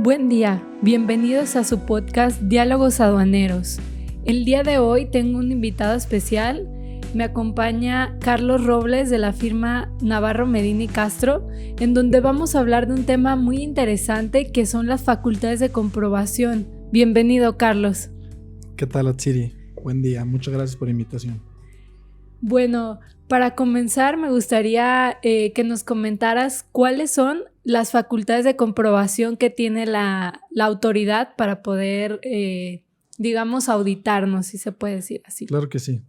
Buen día, bienvenidos a su podcast Diálogos Aduaneros. El día de hoy tengo un invitado especial. Me acompaña Carlos Robles de la firma Navarro Medina y Castro, en donde vamos a hablar de un tema muy interesante que son las facultades de comprobación. Bienvenido, Carlos. ¿Qué tal, Atsiri? Buen día, muchas gracias por la invitación. Bueno, para comenzar me gustaría que nos comentaras cuáles son las facultades de comprobación que tiene la autoridad para poder, digamos, auditarnos, si se puede decir así. Claro que sí.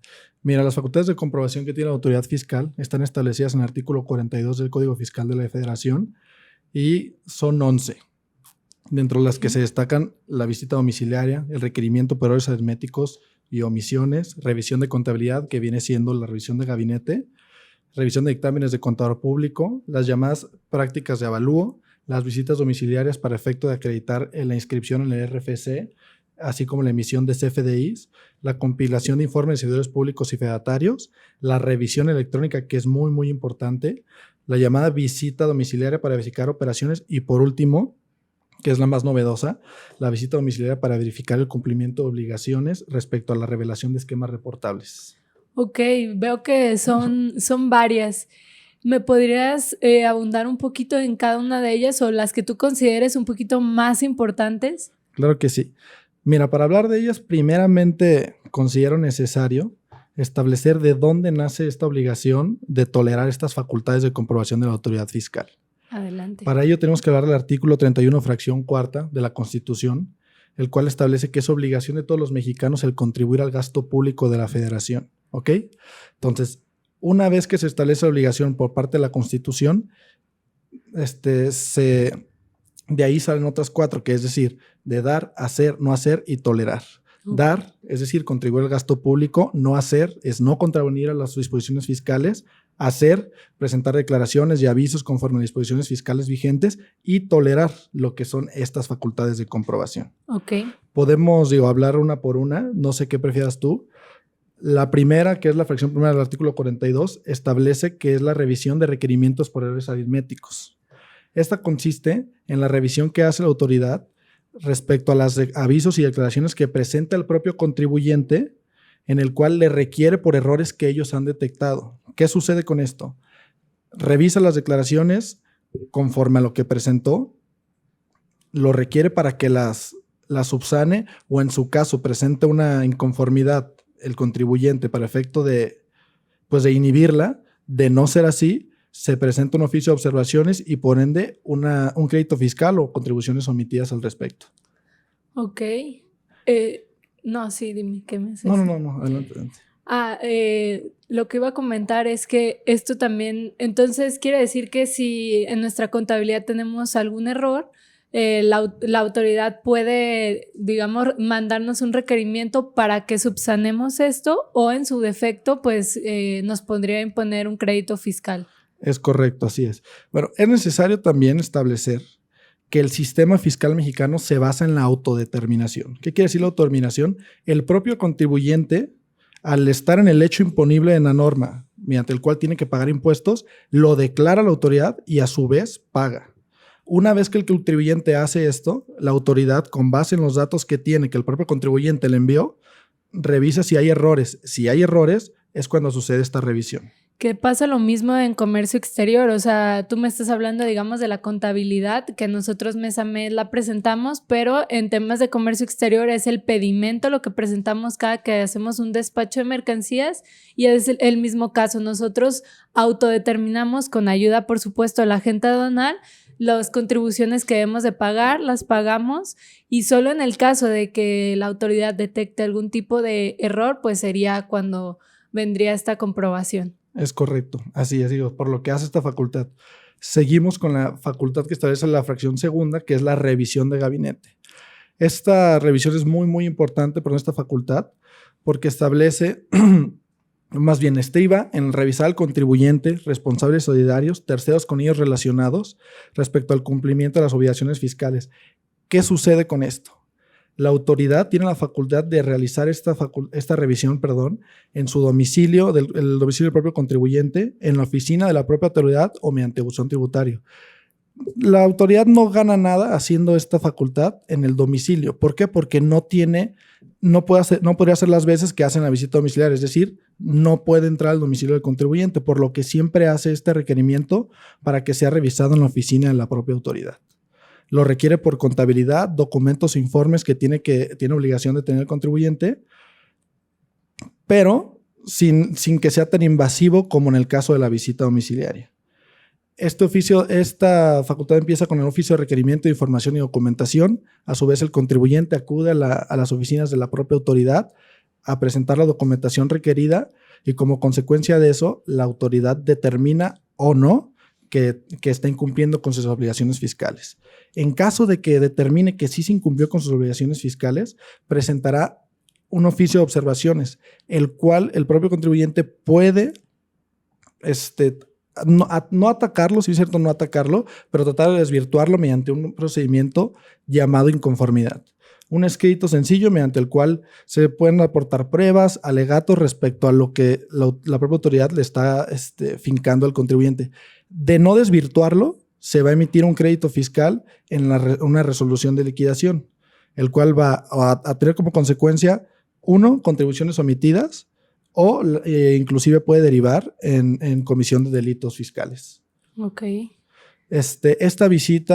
Mira, las facultades de comprobación que tiene la autoridad fiscal están establecidas en el artículo 42 del Código Fiscal de la Federación y son 11, dentro de las que se destacan la visita domiciliaria, el requerimiento por errores aritméticos y omisiones, revisión de contabilidad, que viene siendo la revisión de gabinete, revisión de dictámenes de contador público, las llamadas prácticas de avalúo, las visitas domiciliarias para efecto de acreditar la inscripción en el RFC, así como la emisión de CFDIs, la compilación de informes de servidores públicos y fedatarios, la revisión electrónica, que es muy, muy importante, la llamada visita domiciliaria para verificar operaciones y, por último, que es la más novedosa, la visita domiciliaria para verificar el cumplimiento de obligaciones respecto a la revelación de esquemas reportables. Ok, veo que son varias. ¿Me podrías abundar un poquito en cada una de ellas o las que tú consideres un poquito más importantes? Claro que sí. Mira, para hablar de ellas, primeramente considero necesario establecer de dónde nace esta obligación de tolerar estas facultades de comprobación de la autoridad fiscal. Adelante. Para ello tenemos que hablar del artículo 31, fracción cuarta de la Constitución, el cual establece que es obligación de todos los mexicanos el contribuir al gasto público de la Federación. ¿Ok? Entonces, una vez que se establece la obligación por parte de la Constitución, de ahí salen otras 4, que es decir, de dar, hacer, no hacer y tolerar. Dar, es decir, contribuir al gasto público; no hacer es no contravenir a las disposiciones fiscales; hacer, presentar declaraciones y avisos conforme a las disposiciones fiscales vigentes; y tolerar lo que son estas facultades de comprobación. Ok. Podemos, hablar una por una, no sé qué prefieras tú. La primera, que es la fracción primera del artículo 42, establece que es la revisión de requerimientos por errores aritméticos. Esta consiste en la revisión que hace la autoridad respecto a los avisos y declaraciones que presenta el propio contribuyente, en el cual le requiere por errores que ellos han detectado. ¿Qué sucede con esto? Revisa las declaraciones conforme a lo que presentó, lo requiere para que las subsane, o en su caso presente una inconformidad el contribuyente para efecto de inhibirla. De no ser así, se presenta un oficio de observaciones y por ende un crédito fiscal o contribuciones omitidas al respecto. Ok. No, sí, dime, ¿qué me haces? No, adelante. Lo que iba a comentar es que esto también, entonces quiere decir que si en nuestra contabilidad tenemos algún error, la autoridad puede, digamos, mandarnos un requerimiento para que subsanemos esto, o en su defecto, pues nos podría imponer un crédito fiscal. Es correcto, así es. Bueno, es necesario también establecer que el sistema fiscal mexicano se basa en la autodeterminación. ¿Qué quiere decir la autodeterminación? El propio contribuyente, al estar en el hecho imponible de la norma, mediante el cual tiene que pagar impuestos, lo declara a la autoridad y a su vez paga. Una vez que el contribuyente hace esto, la autoridad, con base en los datos que tiene, que el propio contribuyente le envió, revisa si hay errores. Si hay errores, es cuando sucede esta revisión. Que pasa lo mismo en comercio exterior, o sea, tú me estás hablando, digamos, de la contabilidad, que nosotros mes a mes la presentamos, pero en temas de comercio exterior es el pedimento lo que presentamos cada que hacemos un despacho de mercancías, y es el mismo caso. Nosotros autodeterminamos, con ayuda, por supuesto, de la agente aduanal, las contribuciones que debemos de pagar, las pagamos, y solo en el caso de que la autoridad detecte algún tipo de error, pues sería cuando vendría esta comprobación. Es correcto, así es, por lo que hace esta facultad. Seguimos con la facultad que establece la fracción segunda, que es la revisión de gabinete. Esta revisión es muy, muy importante por esta facultad, porque establece, más bien estriba en revisar al contribuyente, responsables solidarios, terceros con ellos relacionados, respecto al cumplimiento de las obligaciones fiscales. ¿Qué sucede con esto? La autoridad tiene la facultad de realizar esta revisión, en su domicilio, el domicilio del propio contribuyente, en la oficina de la propia autoridad o mediante buzón tributario. la autoridad no gana nada haciendo esta facultad en el domicilio. ¿Por qué? Porque no podría hacer las veces que hacen la visita domiciliaria, es decir, no puede entrar al domicilio del contribuyente, por lo que siempre hace este requerimiento para que sea revisado en la oficina de la propia autoridad. Lo requiere por contabilidad, documentos e informes que tiene obligación de tener el contribuyente, pero sin que sea tan invasivo como en el caso de la visita domiciliaria. Esta facultad empieza con el oficio de requerimiento de información y documentación. A su vez, el contribuyente acude a las oficinas de la propia autoridad a presentar la documentación requerida y como consecuencia de eso, la autoridad determina o no que está incumpliendo con sus obligaciones fiscales. En caso de que determine que sí se incumplió con sus obligaciones fiscales, presentará un oficio de observaciones, el cual el propio contribuyente puede no atacarlo, sí es cierto, no atacarlo, pero tratar de desvirtuarlo mediante un procedimiento llamado inconformidad. Un escrito sencillo mediante el cual se pueden aportar pruebas, alegatos respecto a lo que la propia autoridad le está fincando al contribuyente. De no desvirtuarlo, se va a emitir un crédito fiscal en una resolución de liquidación, el cual va a tener como consecuencia, 1, contribuciones omitidas, o inclusive puede derivar en comisión de delitos fiscales. Ok. Esta revisión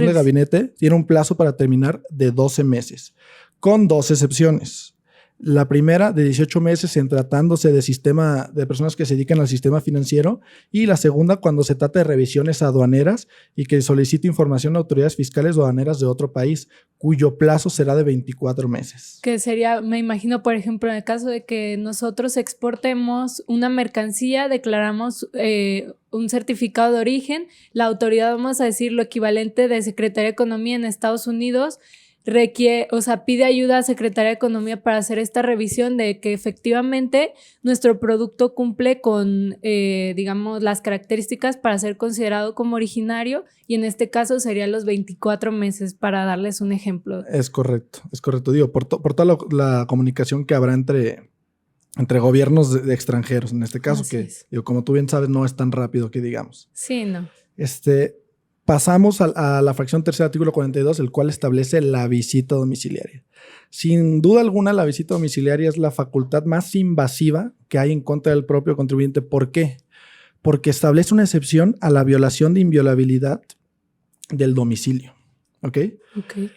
de gabinete tiene un plazo para terminar de 12 meses, con 2 excepciones. La primera de 18 meses en tratándose de personas que se dedican al sistema financiero, y la segunda cuando se trata de revisiones aduaneras y que solicite información a autoridades fiscales o aduaneras de otro país, cuyo plazo será de 24 meses. Que sería, me imagino, por ejemplo, en el caso de que nosotros exportemos una mercancía, declaramos un certificado de origen, la autoridad, vamos a decir, lo equivalente de Secretaría de Economía en Estados Unidos, pide ayuda a Secretaría de Economía para hacer esta revisión de que efectivamente nuestro producto cumple con, digamos, las características para ser considerado como originario, y en este caso serían los 24 meses, para darles un ejemplo. Es correcto. Digo, por toda la comunicación que habrá entre gobiernos de extranjeros, en este caso, Así que, es. digo, como tú bien sabes, no es tan rápido que digamos. Sí, no. Pasamos a la fracción tercera, artículo 42, el cual establece la visita domiciliaria. Sin duda alguna, la visita domiciliaria es la facultad más invasiva que hay en contra del propio contribuyente. ¿Por qué? Porque establece una excepción a la violación de inviolabilidad del domicilio. ¿Ok? Ok.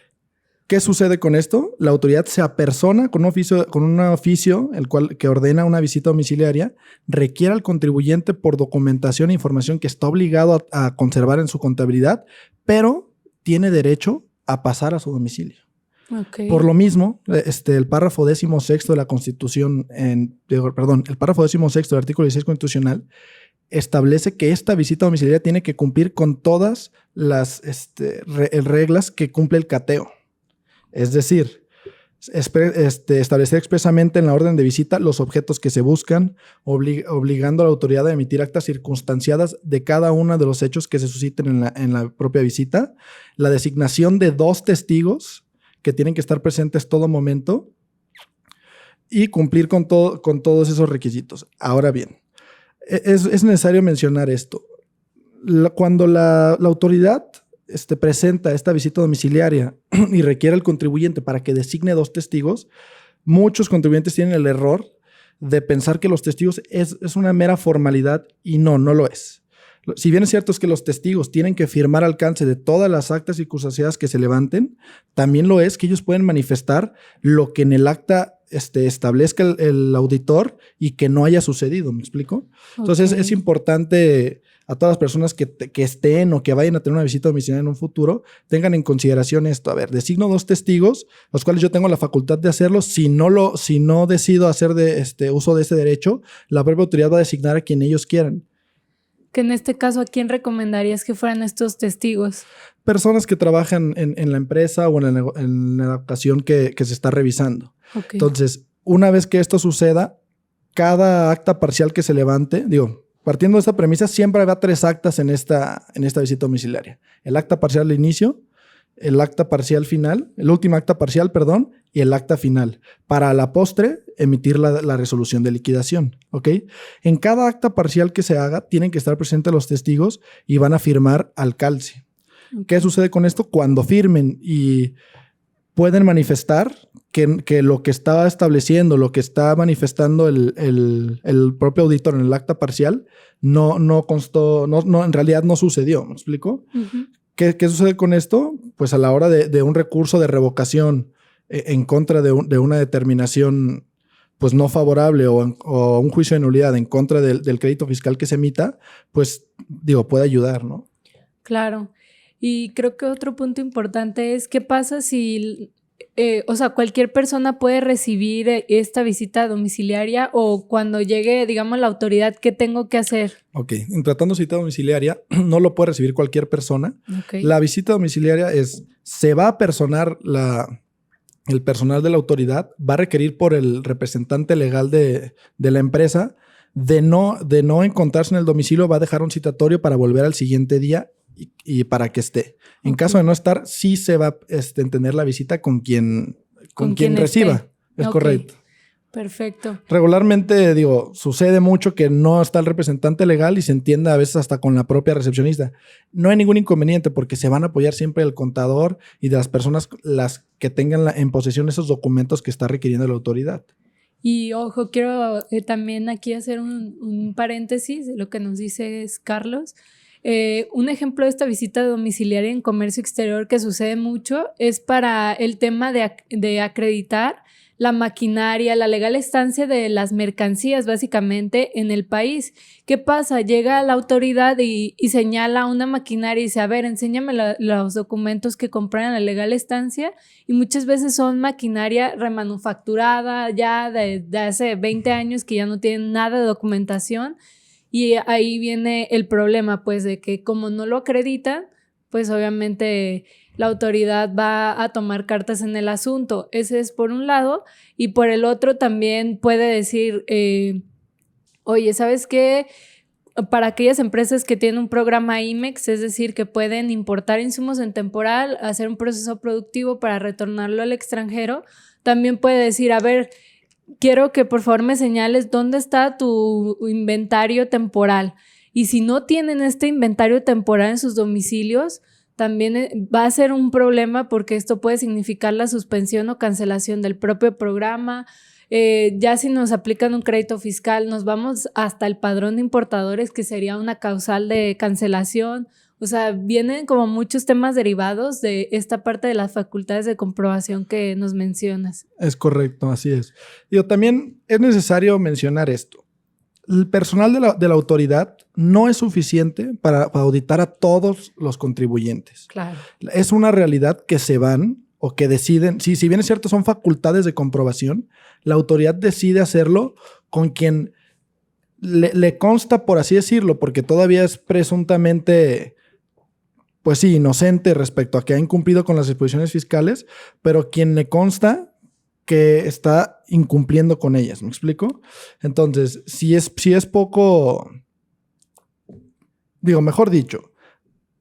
¿Qué sucede con esto? La autoridad se apersona con un oficio el cual que ordena una visita domiciliaria, requiere al contribuyente por documentación e información que está obligado a conservar en su contabilidad, pero tiene derecho a pasar a su domicilio. Okay. Por lo mismo, el párrafo 16 de la Constitución, el párrafo 16 del artículo 16 constitucional establece que esta visita domiciliaria tiene que cumplir con todas las reglas que cumple el cateo. Es decir, establecer expresamente en la orden de visita los objetos que se buscan, obligando a la autoridad a emitir actas circunstanciadas de cada uno de los hechos que se susciten en la propia visita, la designación de 2 testigos que tienen que estar presentes todo momento y cumplir con todos esos requisitos. Ahora bien, es necesario mencionar esto. Cuando la autoridad presenta esta visita domiciliaria y requiere al contribuyente para que designe 2 testigos, muchos contribuyentes tienen el error de pensar que los testigos es una mera formalidad, y no lo es. Si bien es cierto es que los testigos tienen que firmar alcance de todas las actas circunstanciadas que se levanten, también lo es que ellos pueden manifestar lo que en el acta establezca el auditor y que no haya sucedido. ¿Me explico? Entonces es importante a todas las personas que estén o que vayan a tener una visita domiciliaria en un futuro, tengan en consideración esto. A ver, designo 2 testigos, los cuales yo tengo la facultad de hacerlo. Si no decido hacer uso de ese derecho, la propia autoridad va a designar a quien ellos quieran. Que en este caso, ¿a quién recomendarías que fueran estos testigos? Personas que trabajan en la empresa o en la ocasión que se está revisando. Okay. Entonces, una vez que esto suceda, cada acta parcial que se levante, partiendo de esta premisa, siempre habrá 3 actas en esta visita domiciliaria. El acta parcial de inicio, el acta parcial final, el último acta parcial, y el acta final, para a la postre emitir la resolución de liquidación, ¿ok? En cada acta parcial que se haga, tienen que estar presentes los testigos y van a firmar al calce. Okay. ¿Qué sucede con esto? Cuando firmen y pueden manifestar que lo que está estableciendo, lo que está manifestando el propio auditor en el acta parcial, no constó, en realidad no sucedió, ¿me explico? Uh-huh. ¿Qué sucede con esto? Pues a la hora de un recurso de revocación en contra de una determinación pues no favorable o un juicio de nulidad en contra del crédito fiscal que se emita, pues puede ayudar, ¿no? Claro. Y creo que otro punto importante es qué pasa si, cualquier persona puede recibir esta visita domiciliaria o cuando llegue, digamos, la autoridad, ¿qué tengo que hacer? Ok, en tratando de visita domiciliaria, no lo puede recibir cualquier persona. Okay. La visita domiciliaria se va a personar el personal de la autoridad, va a requerir por el representante legal de la empresa de no encontrarse en el domicilio, va a dejar un citatorio para volver al siguiente día y para que esté. En caso de no estar, sí se va a entender la visita con quien reciba. Esté. Es correcto. Perfecto. Regularmente, sucede mucho que no está el representante legal y se entiende a veces hasta con la propia recepcionista. No hay ningún inconveniente porque se van a apoyar siempre el contador y de las personas las que tengan en posesión esos documentos que está requiriendo la autoridad. Y ojo, quiero también aquí hacer un paréntesis de lo que nos dice Carlos. Un ejemplo de esta visita domiciliaria en comercio exterior que sucede mucho es para el tema de acreditar la maquinaria, la legal estancia de las mercancías básicamente en el país. ¿Qué pasa? Llega la autoridad y señala una maquinaria y dice, a ver, enséñame los documentos que compraron la legal estancia, y muchas veces son maquinaria remanufacturada ya de hace 20 años que ya no tienen nada de documentación. Y ahí viene el problema, pues, de que como no lo acreditan, pues obviamente la autoridad va a tomar cartas en el asunto. Ese es por un lado. Y por el otro también puede decir, oye, ¿sabes qué? Para aquellas empresas que tienen un programa IMEX, es decir, que pueden importar insumos en temporal, hacer un proceso productivo para retornarlo al extranjero, también puede decir, a ver, quiero que por favor me señales dónde está tu inventario temporal. Y si no tienen este inventario temporal en sus domicilios, también va a ser un problema porque esto puede significar la suspensión o cancelación del propio programa. Ya si nos aplican un crédito fiscal, nos vamos hasta el padrón de importadores, que sería una causal de cancelación. O sea, vienen como muchos temas derivados de esta parte de las facultades de comprobación que nos mencionas. Es correcto, así es. También es necesario mencionar esto. El personal de la autoridad no es suficiente para auditar a todos los contribuyentes. Claro. Es una realidad que se van o que deciden, si bien es cierto son facultades de comprobación, la autoridad decide hacerlo con quien le consta, por así decirlo, porque todavía es presuntamente, pues sí, inocente respecto a que ha incumplido con las disposiciones fiscales, pero quien le consta que está incumpliendo con ellas, ¿me explico? Entonces, si es poco, mejor dicho,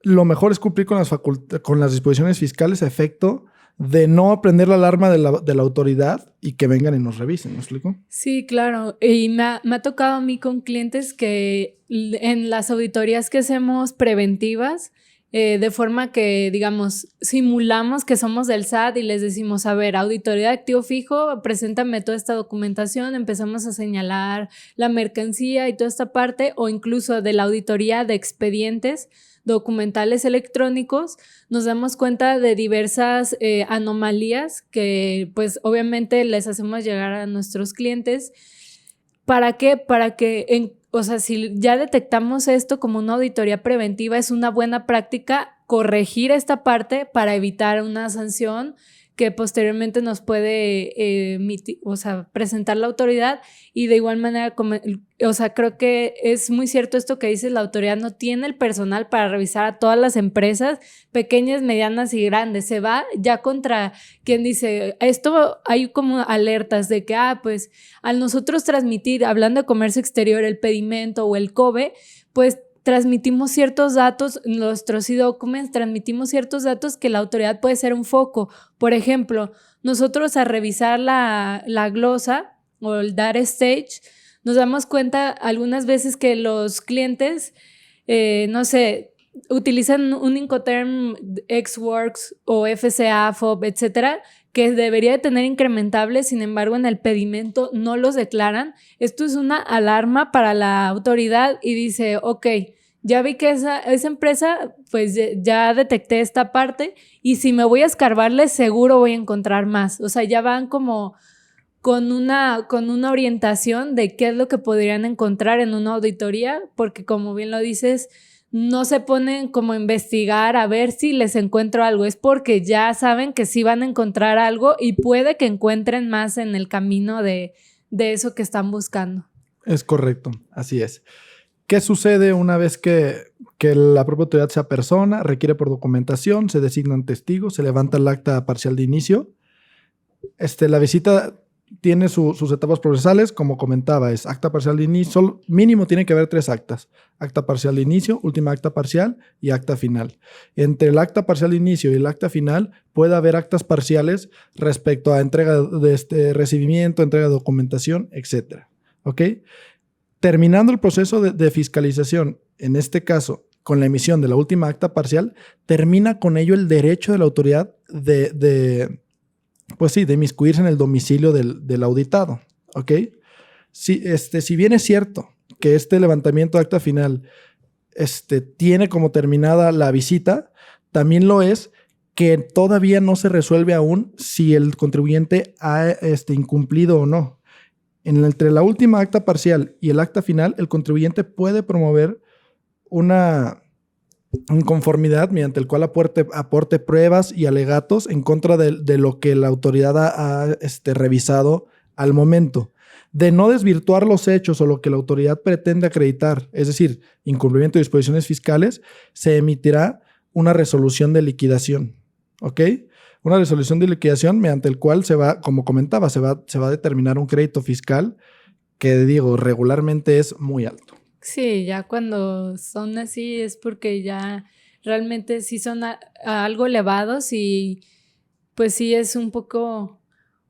lo mejor es cumplir con las disposiciones fiscales a efecto de no prender la alarma de la autoridad y que vengan y nos revisen, ¿me explico? Sí, claro. Y me ha tocado a mí con clientes que en las auditorías que hacemos preventivas, de forma que, digamos, simulamos que somos del SAT y les decimos, a ver, auditoría de activo fijo, preséntame toda esta documentación, empezamos a señalar la mercancía y toda esta parte, o incluso de la auditoría de expedientes documentales electrónicos, nos damos cuenta de diversas anomalías que pues obviamente les hacemos llegar a nuestros clientes. ¿Para qué? Para que, si ya detectamos esto como una auditoría preventiva, es una buena práctica corregir esta parte para evitar una sanción que posteriormente nos puede presentar la autoridad. Y de igual manera, creo que es muy cierto esto que dices, la autoridad no tiene el personal para revisar a todas las empresas, pequeñas, medianas y grandes. Se va ya contra quien dice, esto hay como alertas de que, pues al nosotros transmitir, hablando de comercio exterior, el pedimento o el COBE, pues transmitimos ciertos datos, nuestros e-documents, transmitimos ciertos datos que la autoridad puede ser un foco. Por ejemplo, nosotros a revisar la glosa o el data stage, nos damos cuenta algunas veces que los clientes, no sé, utilizan un Incoterm XWorks o FCA, FOB, etcétera, que debería de tener incrementables, sin embargo, en el pedimento no los declaran. Esto es una alarma para la autoridad y dice, ok, ya vi que esa empresa, pues ya detecté esta parte y si me voy a escarbarle, seguro voy a encontrar más. O sea, ya van como con una orientación de qué es lo que podrían encontrar en una auditoría, porque como bien lo dices, no se ponen como a investigar a ver si les encuentro algo, es porque ya saben que sí van a encontrar algo y puede que encuentren más en el camino de eso que están buscando. Es correcto, así es. ¿Qué sucede una vez que la propia autoridad se apersona, requiere por documentación, se designan testigos, se levanta el acta parcial de inicio? La visita tiene sus etapas procesales, como comentaba, es acta parcial de inicio, mínimo tiene que haber 3 actas. Acta parcial de inicio, última acta parcial y acta final. Entre el acta parcial de inicio y el acta final puede haber actas parciales respecto a entrega de recibimiento, entrega de documentación, etc. ¿Ok? Terminando el proceso de fiscalización, en este caso, con la emisión de la última acta parcial, termina con ello el derecho de la autoridad de inmiscuirse en el domicilio del auditado, ¿ok? Si bien es cierto que este levantamiento de acta final tiene como terminada la visita, también lo es que todavía no se resuelve aún si el contribuyente ha incumplido o no. Entre la última acta parcial y el acta final, el contribuyente puede promover una inconformidad mediante el cual aporte pruebas y alegatos en contra de lo que la autoridad ha revisado al momento. De no desvirtuar los hechos o lo que la autoridad pretende acreditar, es decir, incumplimiento de disposiciones fiscales, se emitirá una resolución de liquidación, ¿ok? Una resolución de liquidación mediante el cual como comentaba, se va a determinar un crédito fiscal que, regularmente es muy alto. Sí, ya cuando son así es porque ya realmente sí son a algo elevados y pues sí es un poco,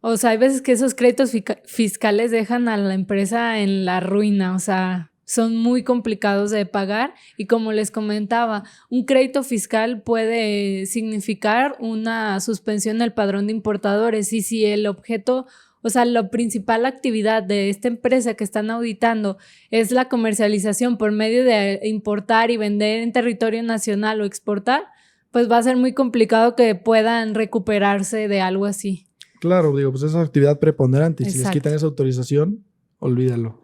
o sea, hay veces que esos créditos fiscales dejan a la empresa en la ruina, o sea, son muy complicados de pagar y como les comentaba, un crédito fiscal puede significar una suspensión del padrón de importadores y si el objeto, o sea, la principal actividad de esta empresa que están auditando es la comercialización por medio de importar y vender en territorio nacional o exportar, pues va a ser muy complicado que puedan recuperarse de algo así. Claro, pues esa actividad preponderante. Exacto. Si les quitan esa autorización, olvídalo.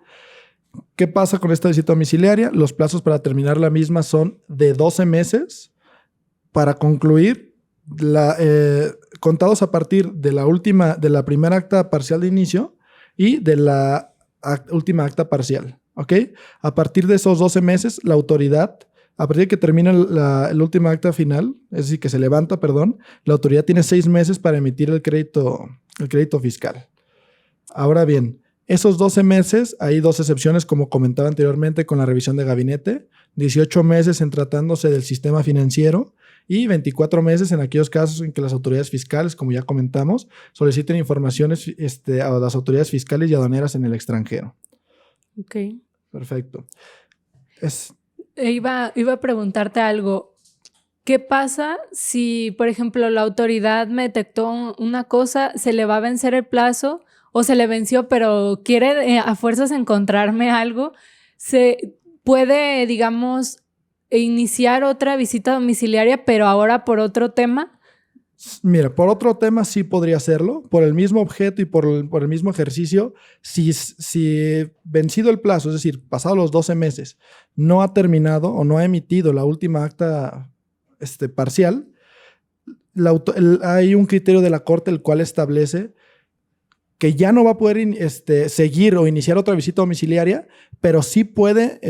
¿Qué pasa con esta visita domiciliaria? Los plazos para terminar la misma son de 12 meses para concluir contados a partir de la primera acta parcial de inicio y de la última acta parcial, ¿ok? A partir de esos 12 meses, la autoridad, a partir de que termina el última acta final, es decir, que se levanta, la autoridad tiene 6 meses para emitir el crédito fiscal. Ahora bien, esos 12 meses, hay 2 excepciones, como comentaba anteriormente, con la revisión de gabinete, 18 meses en tratándose del sistema financiero y 24 meses en aquellos casos en que las autoridades fiscales, como ya comentamos, soliciten informaciones a las autoridades fiscales y aduaneras en el extranjero. Ok. Perfecto. Iba a preguntarte algo. ¿Qué pasa si, por ejemplo, la autoridad me detectó una cosa, se le va a vencer el plazo o se le venció, pero quiere a fuerzas encontrarme algo? ¿Se puede, digamos, iniciar otra visita domiciliaria, pero ahora por otro tema? Mira, por otro tema sí podría hacerlo, por el mismo objeto y por el mismo ejercicio. Si vencido el plazo, es decir, pasados los 12 meses, no ha terminado o no ha emitido la última acta parcial, hay un criterio de la Corte el cual establece que ya no va a poder seguir o iniciar otra visita domiciliaria, pero sí puede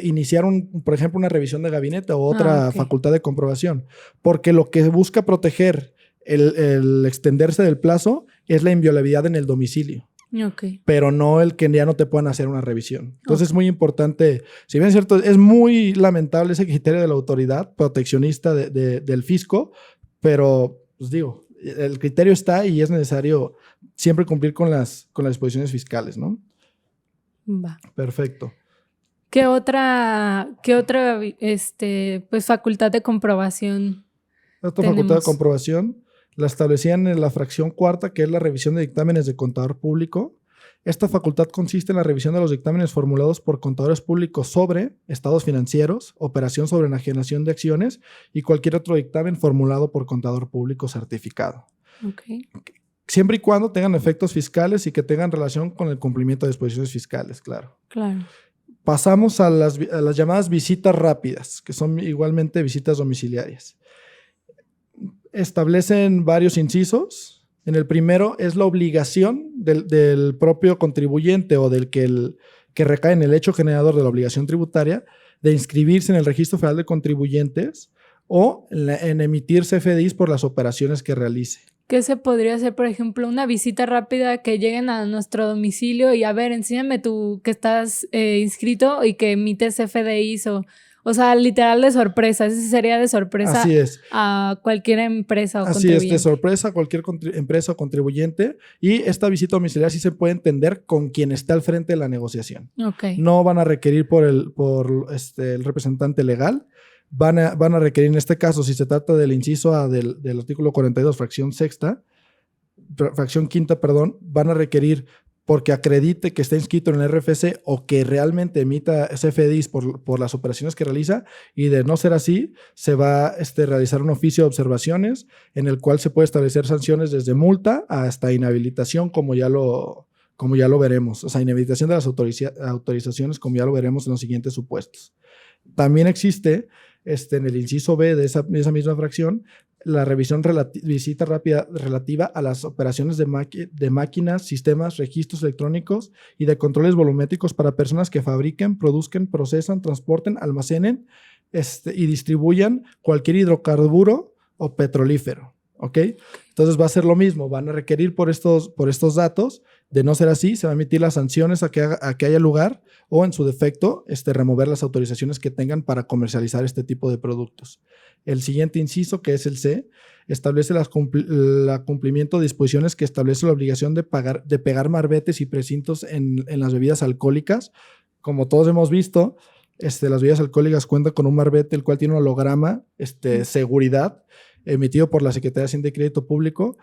iniciar, por ejemplo, una revisión de gabinete o otra facultad de comprobación, porque lo que busca proteger el extenderse del plazo es la inviolabilidad en el domicilio. Okay. Pero no el que ya no te puedan hacer una revisión. Entonces es muy importante, si bien es cierto, es muy lamentable ese criterio de la autoridad proteccionista del fisco, pero pues el criterio está y es necesario siempre cumplir con las disposiciones fiscales, ¿no? Va. Perfecto. ¿Qué otra pues, facultad de comprobación Otra tenemos? facultad de comprobación la establecían en la fracción cuarta, que es la revisión de dictámenes de contador público. Esta facultad consiste en la revisión de los dictámenes formulados por contadores públicos sobre estados financieros, operación sobre enajenación de acciones y cualquier otro dictamen formulado por contador público certificado. Okay. Siempre y cuando tengan efectos fiscales y que tengan relación con el cumplimiento de disposiciones fiscales, claro. Claro. Pasamos a las llamadas visitas rápidas, que son igualmente visitas domiciliarias. Establecen varios incisos. En el primero es la obligación del propio contribuyente o del que recae en el hecho generador de la obligación tributaria de inscribirse en el Registro Federal de Contribuyentes o en emitir CFDIs por las operaciones que realice. ¿Qué se podría hacer, por ejemplo, una visita rápida que lleguen a nuestro domicilio y a ver, enséñame tú que estás inscrito y que emites CFDIs o sea, literal de sorpresa? Ese sería de sorpresa. Así es. A cualquier empresa o Así contribuyente. es, de sorpresa a cualquier empresa o contribuyente. Y esta visita domiciliaria sí se puede entender con quien está al frente de la negociación. Okay. No van a requerir por el representante legal. Van a requerir, en este caso, si se trata del inciso A del artículo 42, fracción quinta, van a requerir porque acredite que está inscrito en el RFC o que realmente emita CFDIs por las operaciones que realiza, y de no ser así, se va a realizar un oficio de observaciones en el cual se puede establecer sanciones desde multa hasta inhabilitación, como ya lo veremos. O sea, inhabilitación de las autorizaciones, como ya lo veremos en los siguientes supuestos. También existe en el inciso B de esa misma fracción la revisión visita rápida relativa a las operaciones de máquinas, sistemas, registros electrónicos y de controles volumétricos para personas que fabriquen, produzcan, procesan, transporten, almacenen y distribuyan cualquier hidrocarburo o petrolífero. ¿Ok? Entonces va a ser lo mismo, van a requerir por estos datos. De no ser así, se van a emitir las sanciones a que haya lugar o, en su defecto, remover las autorizaciones que tengan para comercializar este tipo de productos. El siguiente inciso, que es el C, establece el cumplimiento de disposiciones que establece la obligación de pegar marbetes y precintos en las bebidas alcohólicas. Como todos hemos visto, las bebidas alcohólicas cuentan con un marbete, el cual tiene un holograma, seguridad, emitido por la Secretaría de Hacienda y Crédito Público.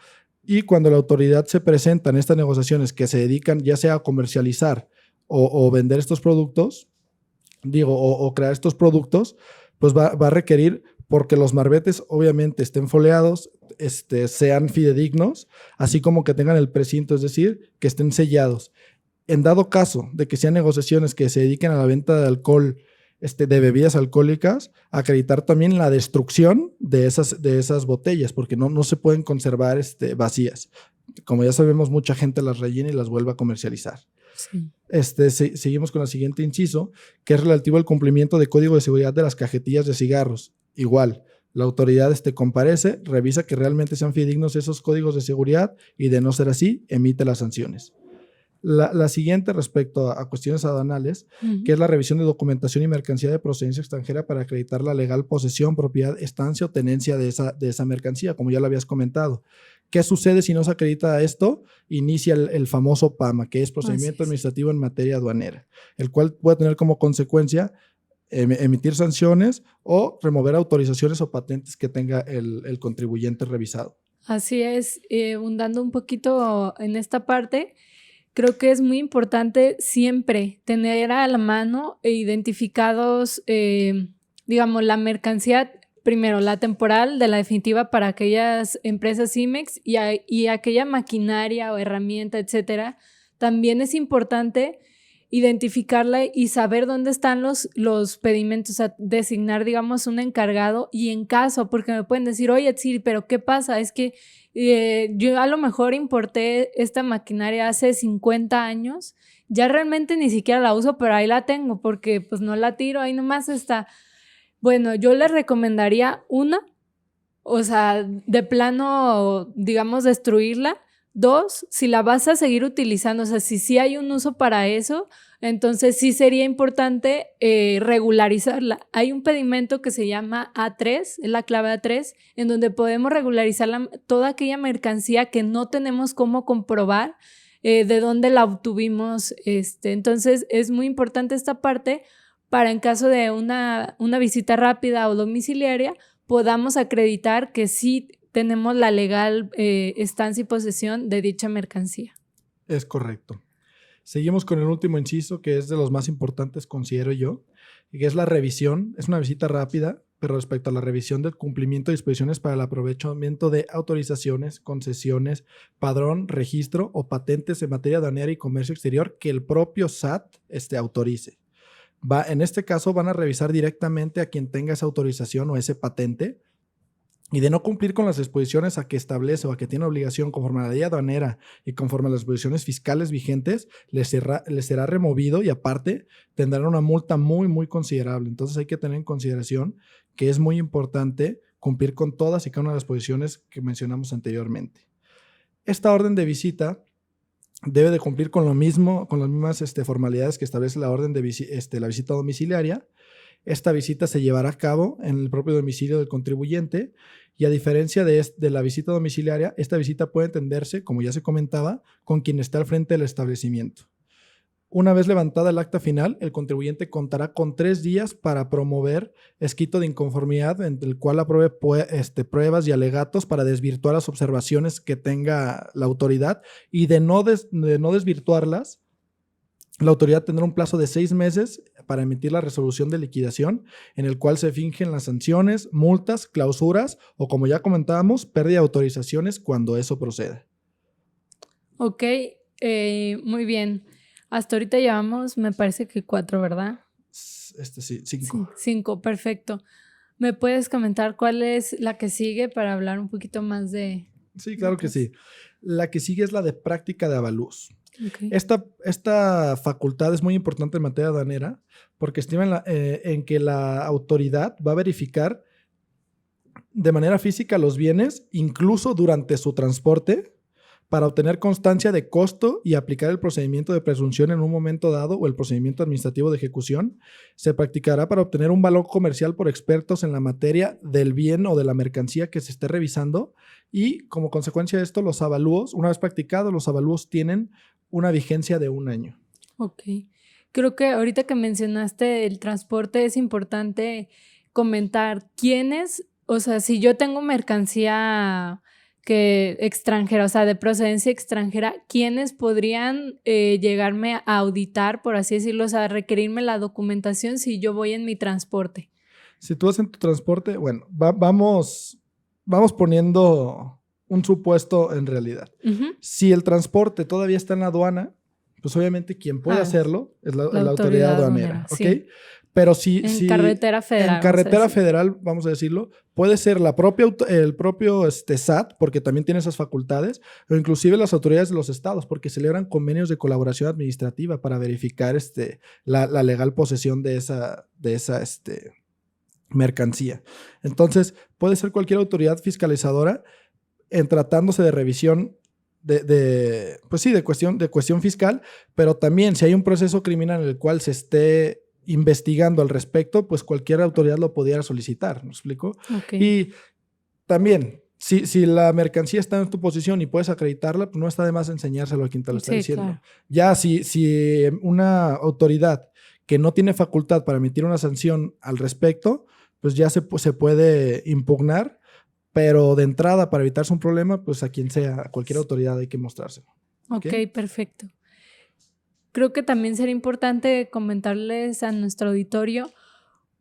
Y cuando la autoridad se presenta en estas negociaciones que se dedican ya sea a comercializar o vender estos productos, o crear estos productos, pues va a requerir porque los marbetes obviamente estén foliados, sean fidedignos, así como que tengan el precinto, es decir, que estén sellados. En dado caso de que sean negociaciones que se dediquen a la venta de alcohol, de bebidas alcohólicas, acreditar también la destrucción de esas botellas, porque no se pueden conservar vacías. Como ya sabemos, mucha gente las rellena y las vuelve a comercializar. Sí. Seguimos con el siguiente inciso, que es relativo al cumplimiento de código de seguridad de las cajetillas de cigarros. Igual, la autoridad comparece, revisa que realmente sean fidedignos esos códigos de seguridad y, de no ser así, emite las sanciones. La siguiente, respecto a cuestiones aduanales, que es la revisión de documentación y mercancía de procedencia extranjera para acreditar la legal posesión, propiedad, estancia o tenencia de esa mercancía, como ya lo habías comentado. ¿Qué sucede si no se acredita esto? Inicia el famoso PAMA, que es Procedimiento Administrativo en Materia Aduanera, el cual puede tener como consecuencia emitir sanciones o remover autorizaciones o patentes que tenga el contribuyente revisado. Así es, abundando un poquito en esta parte, creo que es muy importante siempre tener a la mano identificados, digamos, la mercancía, primero la temporal de la definitiva para aquellas empresas IMEX y aquella maquinaria o herramienta, etcétera. También es importante identificarla y saber dónde están los pedimentos, o sea, designar, digamos, un encargado y en caso, porque me pueden decir, oye, sí, pero ¿qué pasa? Es que yo a lo mejor importé esta maquinaria hace 50 años, ya realmente ni siquiera la uso, pero ahí la tengo porque pues no la tiro, ahí nomás está. Bueno, yo les recomendaría o sea, de plano, digamos, destruirla. 2, si la vas a seguir utilizando, o sea, si sí hay un uso para eso, Entonces sí sería importante regularizarla. Hay un pedimento que se llama A3, es la clave A3, en donde podemos regularizar toda aquella mercancía que no tenemos cómo comprobar de dónde la obtuvimos. Entonces es muy importante esta parte para en caso de una visita rápida o domiciliaria podamos acreditar que sí tenemos la legal estancia y posesión de dicha mercancía. Es correcto. Seguimos con el último inciso, que es de los más importantes, considero yo, y que es la revisión. Es una visita rápida, pero respecto a la revisión del cumplimiento de disposiciones para el aprovechamiento de autorizaciones, concesiones, padrón, registro o patentes en materia aduanera y comercio exterior que el propio SAT autorice. En este caso van a revisar directamente a quien tenga esa autorización o ese patente, y de no cumplir con las disposiciones a que establece o a que tiene obligación conforme a la ley aduanera y conforme a las disposiciones fiscales vigentes, les será removido y aparte tendrán una multa muy, muy considerable. Entonces hay que tener en consideración que es muy importante cumplir con todas y cada una de las disposiciones que mencionamos anteriormente. Esta orden de visita debe de cumplir con lo mismo, con las mismas formalidades que establece la orden de la visita domiciliaria. Esta visita se llevará a cabo en el propio domicilio del contribuyente y a diferencia de la visita domiciliaria, esta visita puede entenderse, como ya se comentaba, con quien está al frente del establecimiento. Una vez levantada el acta final, el contribuyente contará con 3 días para promover escrito de inconformidad en el cual apruebe pruebas y alegatos para desvirtuar las observaciones que tenga la autoridad y de no desvirtuarlas, la autoridad tendrá un plazo de 6 meses para emitir la resolución de liquidación en el cual se fingen las sanciones, multas, clausuras o, como ya comentábamos, pérdida de autorizaciones cuando eso proceda. Ok, muy bien. Hasta ahorita llevamos, me parece que 4, ¿verdad? Sí, 5. 5, perfecto. ¿Me puedes comentar cuál es la que sigue para hablar un poquito más de...? Sí, claro que sí. La que sigue es la de práctica de avalúos. Okay. Esta facultad es muy importante en materia aduanera porque estima en que la autoridad va a verificar de manera física los bienes, incluso durante su transporte, para obtener constancia de costo y aplicar el procedimiento de presunción en un momento dado o el procedimiento administrativo de ejecución. Se practicará para obtener un valor comercial por expertos en la materia del bien o de la mercancía que se esté revisando y como consecuencia de esto los avalúos, una vez practicados, los avalúos tienen una vigencia de 1 año. Ok. Creo que ahorita que mencionaste el transporte es importante comentar quiénes, o sea, si yo tengo mercancía extranjera, o sea, de procedencia extranjera, ¿quiénes podrían llegarme a auditar, por así decirlo, o sea, requerirme la documentación si yo voy en mi transporte? Si tú vas en tu transporte, bueno, vamos poniendo un supuesto en realidad. Uh-huh. Si el transporte todavía está en la aduana, pues obviamente quien puede hacerlo es la autoridad aduanera, ¿ok? Sí. Pero si carretera federal. En carretera federal, vamos a decirlo, puede ser el propio SAT, porque también tiene esas facultades, o inclusive las autoridades de los estados, porque celebran convenios de colaboración administrativa para verificar la legal posesión de esa mercancía. Entonces, puede ser cualquier autoridad fiscalizadora en tratándose de revisión de cuestión fiscal, pero también si hay un proceso criminal en el cual se esté investigando al respecto, pues cualquier autoridad lo pudiera solicitar, ¿me explico? Okay. Y también, si la mercancía está en tu posición y puedes acreditarla, pues no está de más enseñárselo a quien te lo está diciendo. Claro. Ya si una autoridad que no tiene facultad para emitir una sanción al respecto, pues ya se puede impugnar, pero de entrada, para evitarse un problema, pues a quien sea, a cualquier autoridad hay que mostrárselo. Ok, perfecto. Creo que también sería importante comentarles a nuestro auditorio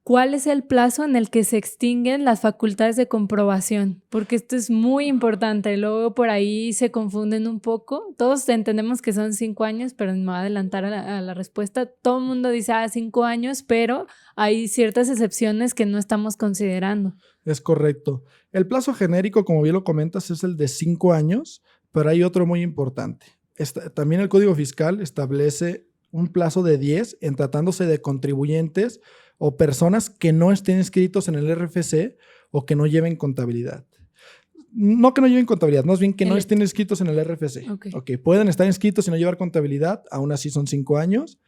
cuál es el plazo en el que se extinguen las facultades de comprobación, porque esto es muy importante. Luego por ahí se confunden un poco. Todos entendemos que son 5 años, pero me voy a adelantar a la respuesta. Todo el mundo dice 5 años, pero hay ciertas excepciones que no estamos considerando. Es correcto. El plazo genérico, como bien lo comentas, es el de 5 años, pero hay otro muy importante. También el Código Fiscal establece un plazo de 10 en tratándose de contribuyentes o personas que no estén inscritos en el RFC o que no lleven contabilidad. No que no lleven contabilidad, más bien que no estén inscritos en el RFC. Okay, pueden estar inscritos y no llevar contabilidad, aún así son 5 años,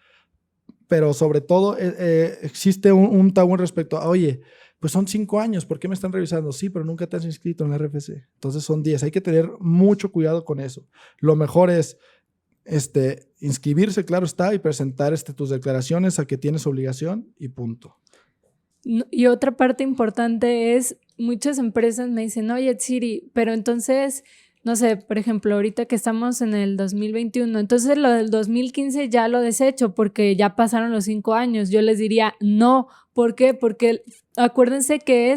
pero sobre todo existe un tabú respecto a, oye, pues son 5 años, ¿por qué me están revisando? Sí, pero nunca te has inscrito en la RFC. Entonces son 10. Hay que tener mucho cuidado con eso. Lo mejor es inscribirse, claro está, y presentar tus declaraciones a que tienes obligación y punto. Y otra parte importante es, muchas empresas me dicen, oye, Siri, pero entonces, no sé, por ejemplo, ahorita que estamos en el 2021, entonces lo del 2015 ya lo desecho porque ya pasaron los 5 años. Yo les diría, no. ¿Por qué? Porque acuérdense que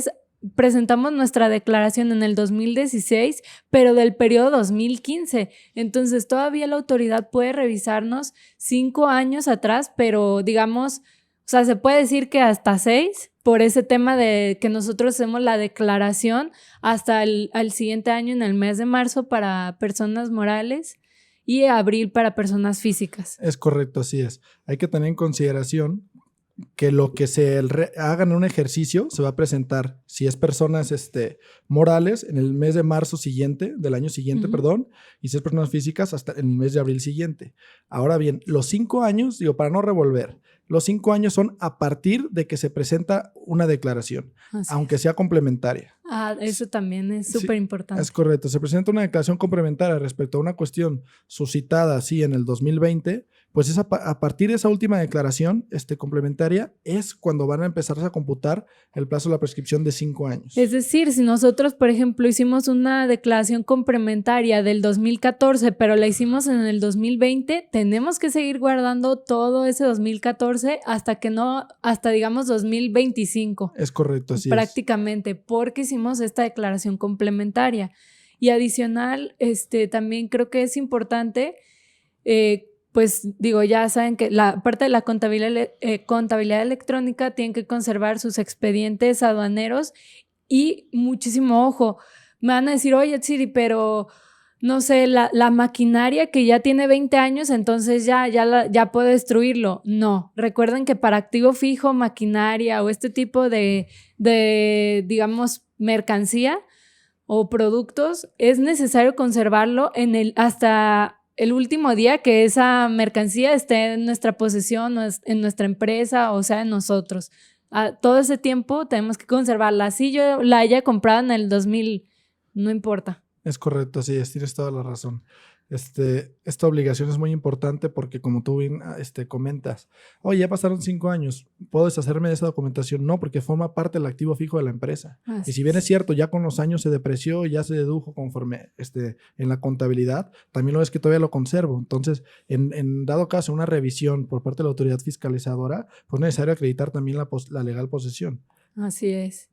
presentamos nuestra declaración en el 2016, pero del periodo 2015. Entonces todavía la autoridad puede revisarnos 5 años atrás, pero digamos, o sea, se puede decir que hasta 6 por ese tema de que nosotros hacemos la declaración hasta al siguiente año en el mes de marzo para personas morales y abril para personas físicas. Es correcto, así es. Hay que tener en consideración que lo que se haga en un ejercicio se va a presentar, si es personas morales, en el mes de marzo siguiente, del año siguiente, perdón, y si es personas físicas, hasta en el mes de abril siguiente. Ahora bien, los 5 años, para no revolver, los 5 años son a partir de que se presenta una declaración, aunque sea complementaria. Eso también es súper importante. Es correcto. Se presenta una declaración complementaria respecto a una cuestión suscitada así en el 2020, pues es a partir de esa última declaración complementaria es cuando van a empezar a computar el plazo de la prescripción de 5 años. Es decir, si nosotros, por ejemplo, hicimos una declaración complementaria del 2014, pero la hicimos en el 2020, tenemos que seguir guardando todo ese 2014 hasta digamos 2025. Es correcto, así prácticamente, porque hicimos esta declaración complementaria. Y adicional, también creo que es importante, pues digo, ya saben que la parte de la contabilidad electrónica tienen que conservar sus expedientes aduaneros y muchísimo ojo. Me van a decir, oye, Siri, pero no sé, la maquinaria que ya tiene 20 años, entonces ya puedo destruirlo. No, recuerden que para activo fijo, maquinaria o este tipo de digamos, mercancía o productos, es necesario conservarlo hasta el último día que esa mercancía esté en nuestra posesión o en nuestra empresa, o sea, en nosotros. Todo ese tiempo tenemos que conservarla. Así yo la haya comprado en el 2000, no importa. Es correcto, así es, tienes toda la razón. Esta obligación es muy importante porque, como tú bien comentas, oye, ya pasaron 5 años, ¿puedo deshacerme de esa documentación? No, porque forma parte del activo fijo de la empresa. Y si bien es cierto, ya con los años se depreció y ya se dedujo conforme en la contabilidad, también lo es que todavía lo conservo. Entonces, en dado caso, una revisión por parte de la autoridad fiscalizadora, pues es necesario acreditar también la legal posesión. Así es.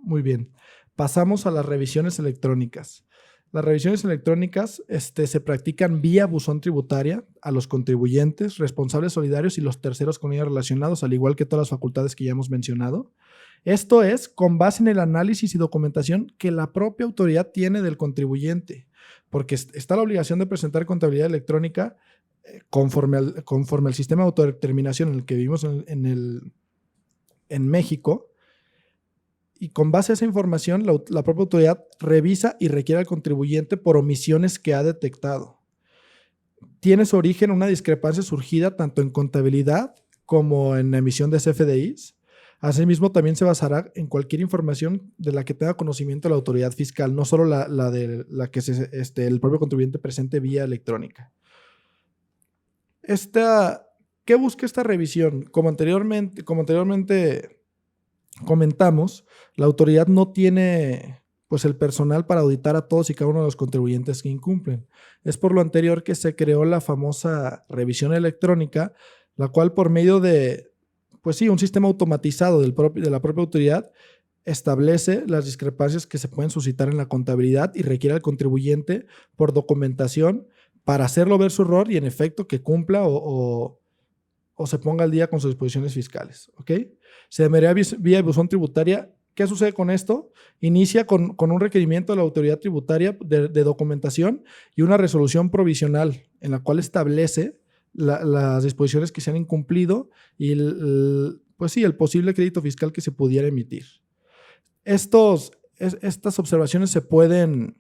Muy bien. Pasamos a las revisiones electrónicas. Las revisiones electrónicas se practican vía buzón tributaria a los contribuyentes, responsables solidarios y los terceros con ellos relacionados, al igual que todas las facultades que ya hemos mencionado. Esto es con base en el análisis y documentación que la propia autoridad tiene del contribuyente, porque está la obligación de presentar contabilidad electrónica conforme al sistema de autodeterminación en el que vivimos en México. Y con base a esa información, la propia autoridad revisa y requiere al contribuyente por omisiones que ha detectado. Tiene su origen una discrepancia surgida tanto en contabilidad como en la emisión de CFDIs. Asimismo, también se basará en cualquier información de la que tenga conocimiento la autoridad fiscal, no solo la de la que el propio contribuyente presente vía electrónica. ¿Qué busca esta revisión? Como anteriormente comentamos, la autoridad no tiene pues el personal para auditar a todos y cada uno de los contribuyentes que incumplen. Es por lo anterior que se creó la famosa revisión electrónica, la cual por medio de un sistema automatizado de la propia autoridad establece las discrepancias que se pueden suscitar en la contabilidad y requiere al contribuyente por documentación para hacerlo ver su error y en efecto que cumpla o se ponga al día con sus disposiciones fiscales. ¿Ok? Se deberá vía buzón tributaria. ¿Qué sucede con esto? Inicia con un requerimiento de la autoridad tributaria de documentación y una resolución provisional en la cual establece las disposiciones que se han incumplido y el posible crédito fiscal que se pudiera emitir. Estas observaciones se pueden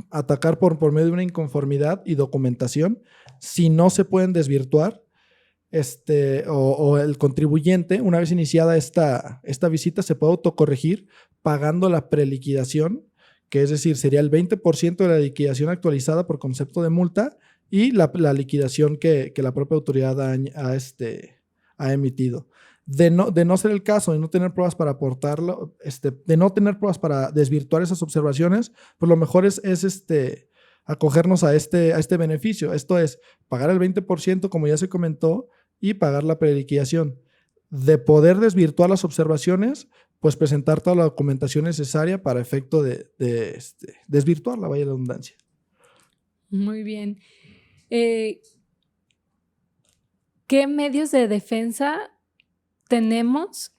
atacar por medio de una inconformidad y documentación si no se pueden desvirtuar o el contribuyente, una vez iniciada esta visita, se puede autocorregir pagando la preliquidación, que es decir, sería el 20% de la liquidación actualizada por concepto de multa y la liquidación que la propia autoridad ha emitido. De no ser el caso, de no tener pruebas para aportarlo, de no tener pruebas para desvirtuar esas observaciones, pues lo mejor es acogernos a este beneficio. Esto es pagar el 20%, como ya se comentó, y pagar la preliquidación. De poder desvirtuar las observaciones, pues presentar toda la documentación necesaria para efecto de desvirtuarla, vaya la redundancia. Muy bien. ¿Qué medios de defensa tenemos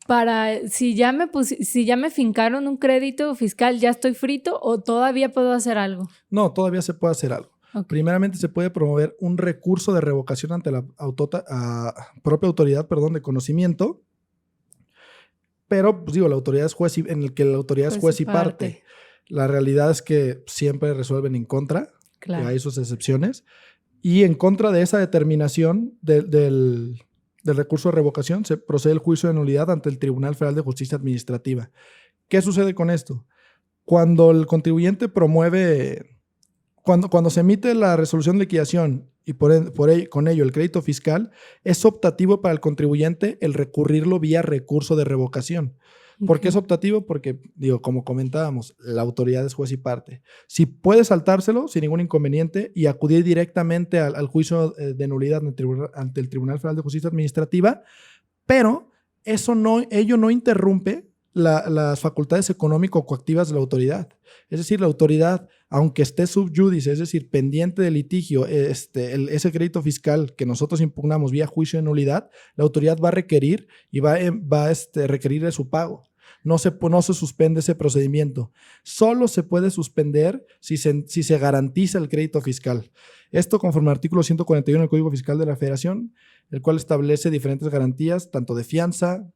para, si ya me fincaron un crédito fiscal, ya estoy frito o todavía puedo hacer algo? No, todavía se puede hacer algo. Okay. Primeramente se puede promover un recurso de revocación ante la propia autoridad, de conocimiento, pero pues la autoridad es juez en el que la autoridad es juez y parte. La realidad es que siempre resuelven en contra, claro. Que hay sus excepciones, y en contra de esa determinación del recurso de revocación se procede el juicio de nulidad ante el Tribunal Federal de Justicia Administrativa. ¿Qué sucede con esto? Cuando el contribuyente promueve... Cuando se emite la resolución de liquidación y con ello el crédito fiscal, es optativo para el contribuyente el recurrirlo vía recurso de revocación. Okay. ¿Por qué es optativo? Porque, como comentábamos, la autoridad es juez y parte. Si puede saltárselo sin ningún inconveniente y acudir directamente al juicio de nulidad ante el Tribunal Federal de Justicia Administrativa, pero ello no interrumpe las facultades económico-coactivas de la autoridad. Es decir, la autoridad, aunque esté sub judice, es decir, pendiente de litigio, ese crédito fiscal que nosotros impugnamos vía juicio de nulidad, la autoridad va a requerir y va a requerir de su pago. No se suspende ese procedimiento. Solo se puede suspender si se garantiza el crédito fiscal. Esto conforme al artículo 141 del Código Fiscal de la Federación, el cual establece diferentes garantías, tanto de fianza,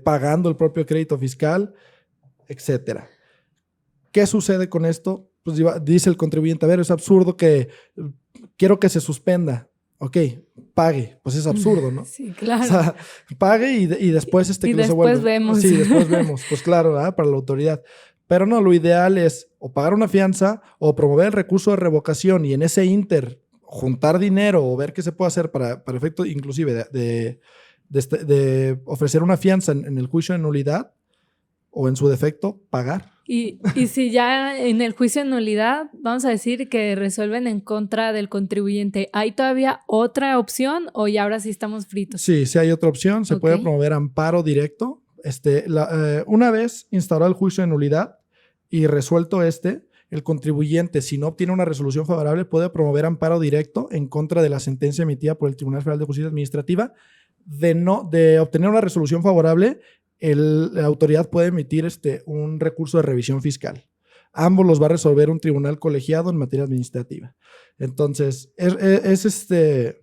pagando el propio crédito fiscal, etcétera. ¿Qué sucede con esto? Pues dice el contribuyente, a ver, es absurdo que quiero que se suspenda. Ok, pague. Pues es absurdo, ¿no? Sí, claro. O sea, pague y después y que después vemos. Sí, después vemos. Pues claro, para la autoridad. Pero no, lo ideal es o pagar una fianza o promover el recurso de revocación y en ese inter juntar dinero o ver qué se puede hacer para efecto inclusive de ofrecer una fianza en el juicio de nulidad o en su defecto pagar. Y si ya en el juicio de nulidad vamos a decir que resuelven en contra del contribuyente, ¿hay todavía otra opción o ya ahora sí estamos fritos? Sí hay otra opción, se puede promover amparo directo. Una vez instaurado el juicio de nulidad y resuelto el contribuyente, si no obtiene una resolución favorable, puede promover amparo directo en contra de la sentencia emitida por el Tribunal Federal de Justicia Administrativa. De obtener una resolución favorable, la autoridad puede emitir un recurso de revisión fiscal. Ambos los va a resolver un tribunal colegiado en materia administrativa. Entonces, es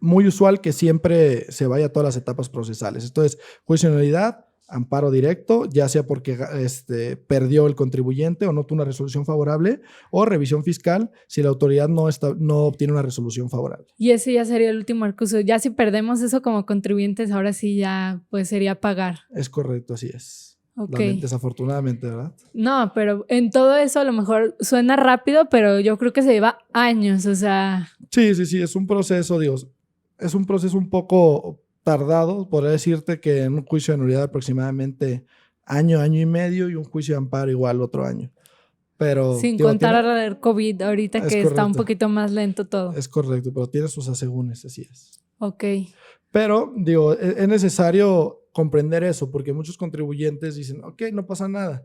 muy usual que siempre se vaya a todas las etapas procesales. Esto es juicio de nulidad, amparo directo, ya sea porque perdió el contribuyente o no tuvo una resolución favorable, o revisión fiscal si la autoridad no obtiene una resolución favorable. Y ese ya sería el último recurso. Ya si perdemos eso como contribuyentes, ahora sí ya pues sería pagar. Es correcto, así es. Okay. Desafortunadamente, ¿verdad? No, pero en todo eso a lo mejor suena rápido, pero yo creo que se lleva años, o sea... Sí, es un proceso, es un proceso un poco tardado. Podría decirte que en un juicio de nulidad aproximadamente año y medio y un juicio de amparo igual otro año. Pero, sin contar el COVID ahorita que correcto. Está un poquito más lento todo. Es correcto, pero tiene sus asegúnes, así es. Ok. Pero, es necesario comprender eso porque muchos contribuyentes dicen, ok, no pasa nada.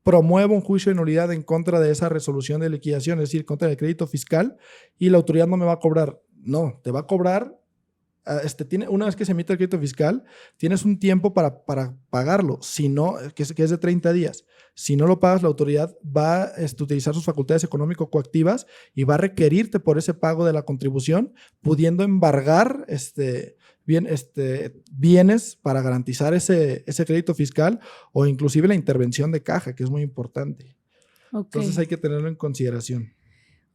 Promuevo un juicio de nulidad en contra de esa resolución de liquidación, es decir, contra el crédito fiscal y la autoridad no me va a cobrar. No, te va a cobrar. Una vez que se emite el crédito fiscal, tienes un tiempo para pagarlo, si no, que es de 30 días. Si no lo pagas, la autoridad va a utilizar sus facultades económico-coactivas y va a requerirte por ese pago de la contribución, pudiendo embargar bienes para garantizar ese crédito fiscal o inclusive la intervención de caja, que es muy importante. Okay. Entonces hay que tenerlo en consideración.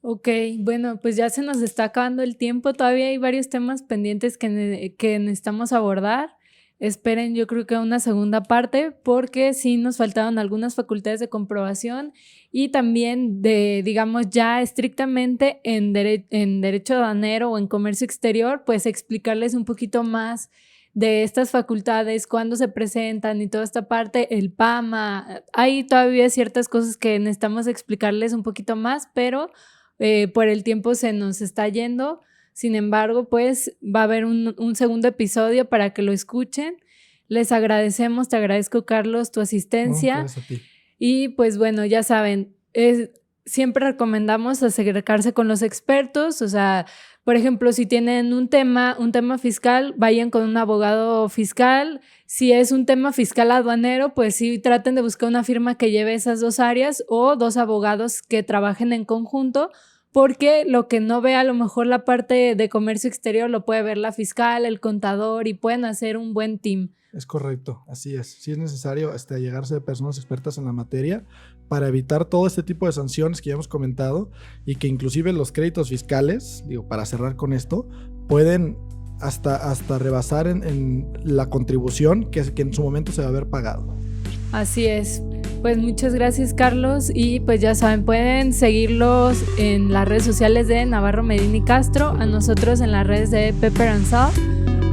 Ok, bueno, pues ya se nos está acabando el tiempo. Todavía hay varios temas pendientes que necesitamos abordar. Esperen, yo creo que una segunda parte, porque sí nos faltaron algunas facultades de comprobación y también digamos, ya estrictamente en derecho aduanero o en comercio exterior, pues explicarles un poquito más de estas facultades, cuándo se presentan y toda esta parte, el PAMA. Hay todavía ciertas cosas que necesitamos explicarles un poquito más, pero por el tiempo se nos está yendo. Sin embargo, pues va a haber un segundo episodio para que lo escuchen. Les agradecemos, te agradezco, Carlos, tu asistencia. Gracias a ti. Y pues bueno, ya saben, siempre recomendamos acercarse con los expertos. O sea, por ejemplo, si tienen un tema fiscal, vayan con un abogado fiscal. Si es un tema fiscal aduanero, pues sí, traten de buscar una firma que lleve esas dos áreas o dos abogados que trabajen en conjunto, porque lo que no ve a lo mejor la parte de comercio exterior lo puede ver la fiscal, el contador, y pueden hacer un buen team. Es correcto, así es. Sí es necesario allegarse de personas expertas en la materia para evitar todo este tipo de sanciones que ya hemos comentado, y que inclusive los créditos fiscales, para cerrar con esto, pueden hasta rebasar en la contribución que en su momento se va a haber pagado. Así es. Pues muchas gracias, Carlos, y pues ya saben, pueden seguirlos en las redes sociales de Navarro, Medina y Castro, a nosotros en las redes de Pepper and Salt,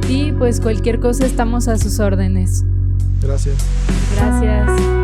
y pues cualquier cosa estamos a sus órdenes. Gracias. Gracias.